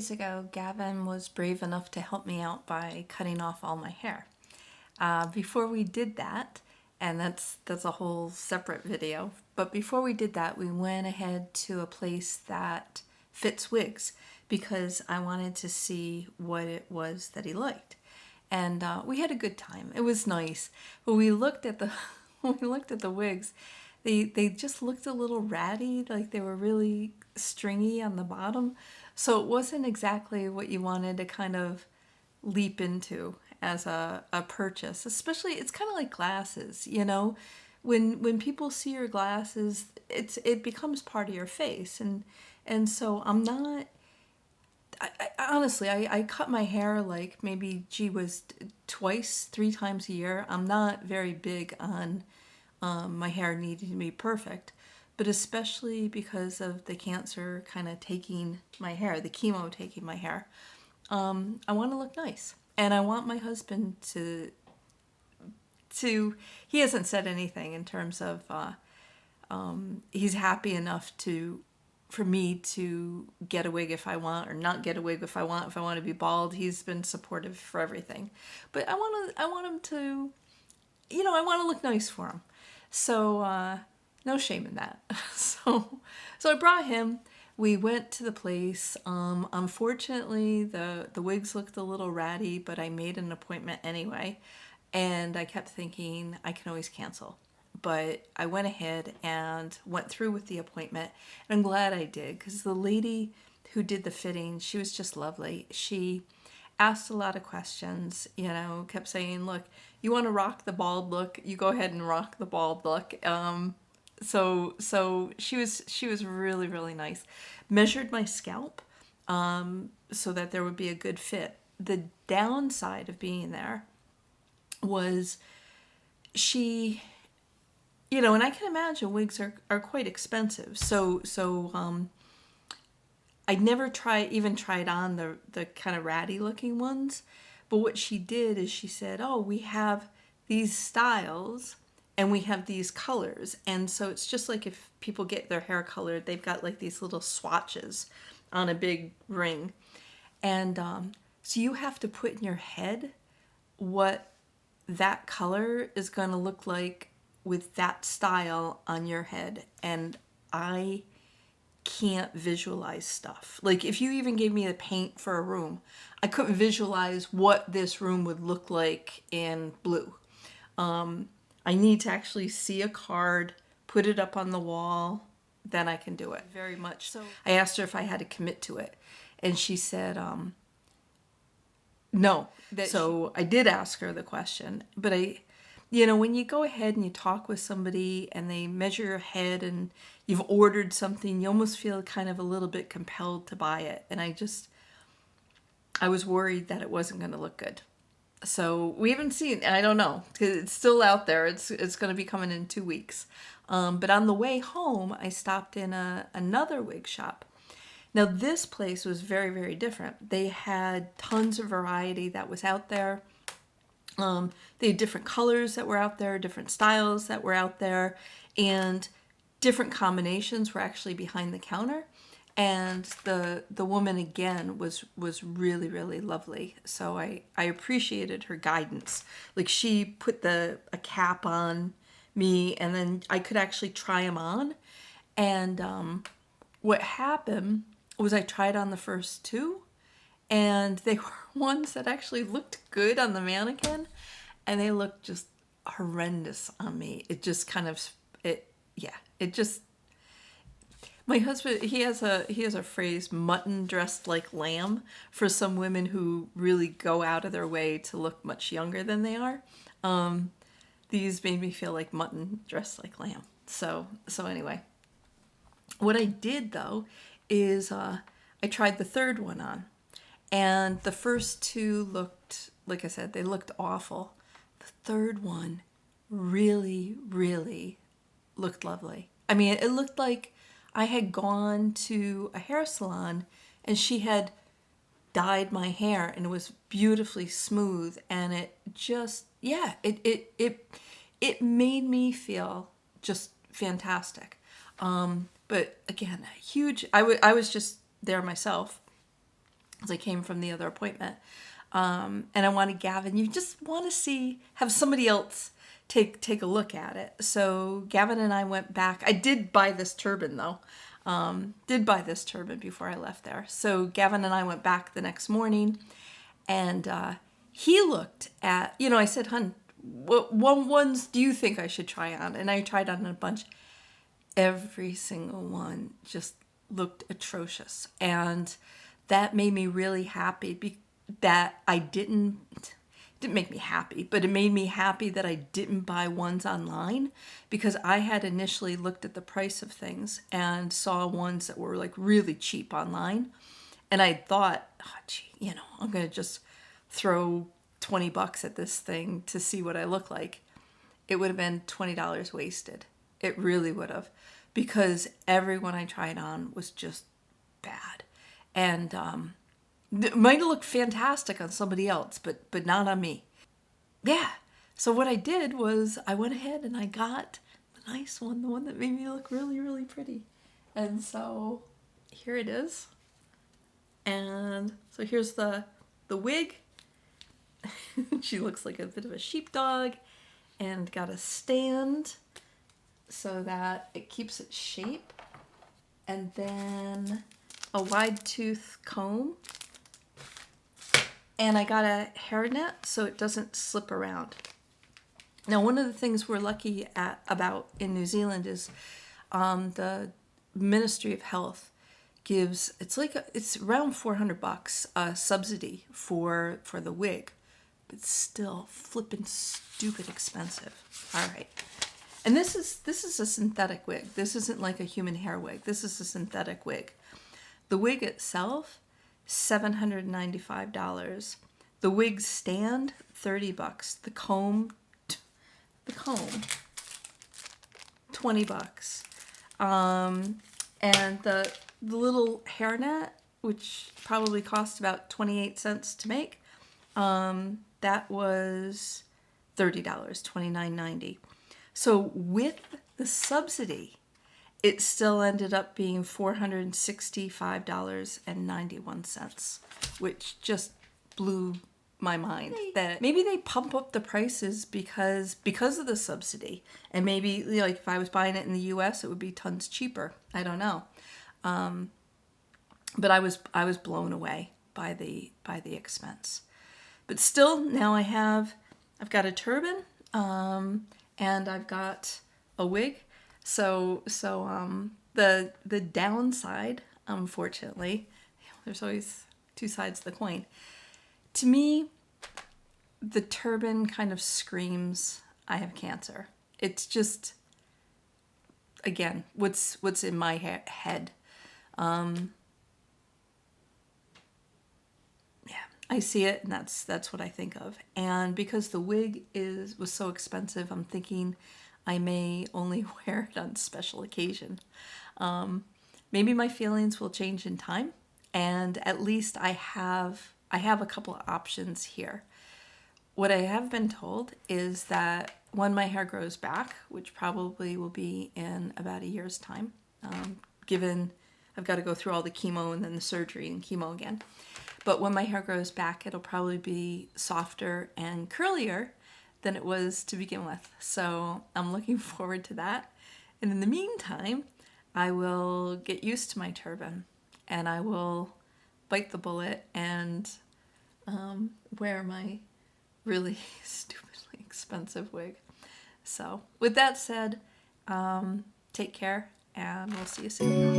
days ago, Gavin was brave enough to help me out by cutting off all my hair. Before we did that, and that's a whole separate video, but before we did that, we went ahead to a place that fits wigs because I wanted to see what it was that he liked. And we had a good time. It was nice. But we looked at the when we looked at the wigs, they just looked a little ratty, like they were really stringy on the bottom. So it wasn't exactly what you wanted to kind of leap into as a purchase. Especially, it's kind of like glasses, you know? When people see your glasses, it becomes part of your face. And so I'm not, honestly, I cut my hair like maybe, twice, 3 times a year. I'm not very big on my hair needing to be perfect, but especially because of the cancer kind of taking my hair, the chemo taking my hair, I want to look nice. And I want my husband he hasn't said anything in terms of, he's happy enough for me to get a wig if I want, or not get a wig if I want to be bald. He's been supportive for everything. But I want him to, I want to look nice for him. So, no shame in that. So I brought him. We went to the place. Unfortunately, the wigs looked a little ratty, but I made an appointment anyway. And I kept thinking I can always cancel. But I went ahead and went through with the appointment. And I'm glad I did, because the lady who did the fitting, she was just lovely. She asked a lot of questions, kept saying, look, you want to rock the bald look, you go ahead and rock the bald look. So she was really, really nice. Measured my scalp so that there would be a good fit. The downside of being there was she, and I can imagine wigs are quite expensive. So I'd never tried on the kind of ratty looking ones. But what she did is she said, oh, we have these styles and we have these colors. And so it's just like if people get their hair colored, they've got like these little swatches on a big ring. And so you have to put in your head what that color is going to look like with that style on your head. And I can't visualize stuff. Like if you even gave me the paint for a room, I couldn't visualize what this room would look like in blue. I need to actually see a card, put it up on the wall, then I can do it. Very much. So I asked her if I had to commit to it, and she said no. So I did ask her the question, but when you go ahead and you talk with somebody and they measure your head and you've ordered something, you almost feel kind of a little bit compelled to buy it. And I was worried that it wasn't going to look good. So we haven't seen, I don't know, because it's still out there. It's going to be coming in 2 weeks. But on the way home, I stopped in another wig shop. Now this place was very, very different. They had tons of variety that was out there. They had different colors that were out there, different styles that were out there, and different combinations were actually behind the counter. And the woman again was really, really lovely. So I appreciated her guidance. Like she put a cap on me, and then I could actually try them on. And what happened was I tried on the first 2, and they were ones that actually looked good on the mannequin, and they looked just horrendous on me. It just kind of, my husband, he has a phrase, mutton dressed like lamb, for some women who really go out of their way to look much younger than they are. These made me feel like mutton dressed like lamb. So anyway, what I did though is I tried the third one on. And the first 2 looked, like I said, they looked awful. The third one really, really looked lovely. I mean, it looked like I had gone to a hair salon and she had dyed my hair, and it was beautifully smooth, and it just, it made me feel just fantastic. But again, huge, I was just there myself. as I came from the other appointment. And I wanted Gavin, you just want to have somebody else take a look at it. So Gavin and I went back. I did buy this turban though. Did buy this turban before I left there. So Gavin and I went back the next morning, and he looked at, I said, "Hun, what ones do you think I should try on?" And I tried on a bunch. Every single one just looked atrocious, and that made me really happy. That I didn't make me happy, but it made me happy that I didn't buy ones online, because I had initially looked at the price of things and saw ones that were like really cheap online, and I thought, oh, gee, I'm gonna just throw $20 at this thing to see what I look like. It would have been $20 wasted. It really would have, because everyone I tried on was just bad, and it might have looked fantastic on somebody else, but not on me. Yeah. So what I did was I went ahead and I got the nice one, the one that made me look really, really pretty. And so here it is. And so here's the wig. She looks like a bit of a sheepdog, and got a stand so that it keeps its shape. And then a wide tooth comb. And I got a hairnet so it doesn't slip around. Now, one of the things we're lucky about in New Zealand is the Ministry of Health gives, it's around $400 subsidy for the wig, but still flippin' stupid expensive. All right. And this is a synthetic wig. This isn't like a human hair wig. This is a synthetic wig. The wig itself, $795. The wig stand, $30. The comb, $20. And the little hairnet, which probably cost about 28 cents to make, that was $30, $29.90. So with the subsidy, it still ended up being $465.91, which just blew my mind. That maybe they pump up the prices because of the subsidy, and maybe like if I was buying it in the U.S., it would be tons cheaper. I don't know, but I was blown away by the expense. But still, now I've got a turban, and I've got a wig. So the downside, unfortunately, there's always two sides of the coin. To me, the turban kind of screams, I have cancer. It's just, again, what's in my head. I see it, and that's what I think of. And because the wig was so expensive, I'm thinking I may only wear it on special occasion. Maybe my feelings will change in time, and at least I have a couple of options here. What I have been told is that when my hair grows back, which probably will be in about a year's time, given I've got to go through all the chemo and then the surgery and chemo again. But when my hair grows back, it'll probably be softer and curlier than it was to begin with. So I'm looking forward to that. And in the meantime, I will get used to my turban, and I will bite the bullet and wear my really stupidly expensive wig. So with that said, take care, and we'll see you soon.